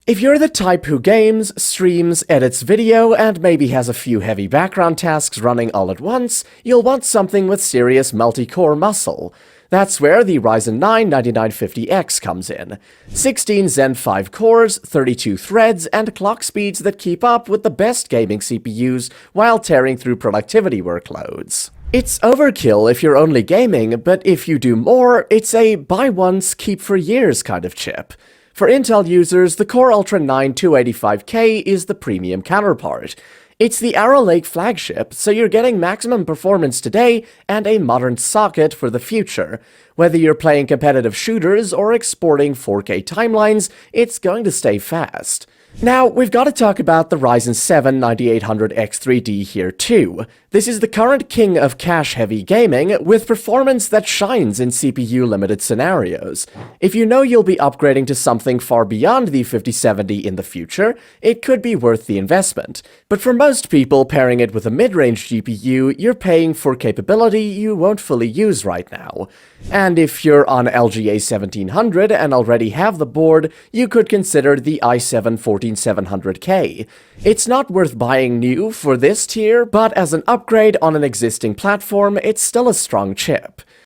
If you're the type who games, streams, edits video, and maybe has a few heavy background tasks running all at once, you'll want something with serious multi-core muscle. That's where the Ryzen 9 9950X comes in. 16 Zen 5 cores, 32 threads, and clock speeds that keep up with the best gaming CPUs while tearing through productivity workloads. It's overkill if you're only gaming, but if you do more, it's a buy once, keep for years kind of chip. For Intel users, the Core Ultra 9 285K is the premium counterpart. It's the Arrow Lake flagship, so you're getting maximum performance today and a modern socket for the future. Whether you're playing competitive shooters or exporting 4K timelines, it's going to stay fast. Now, we've got to talk about the Ryzen 7 9800X3D here too. This is the current king of cache-heavy gaming, with performance that shines in CPU-limited scenarios. If you know you'll be upgrading to something far beyond the 5070 in the future, it could be worth the investment. But for most people pairing it with a mid-range GPU, you're paying for capability you won't fully use right now. And if you're on LGA 1700 and already have the board, you could consider the i7 14700K. It's not worth buying new for this tier, but as an upgrade on an existing platform, it's still a strong chip.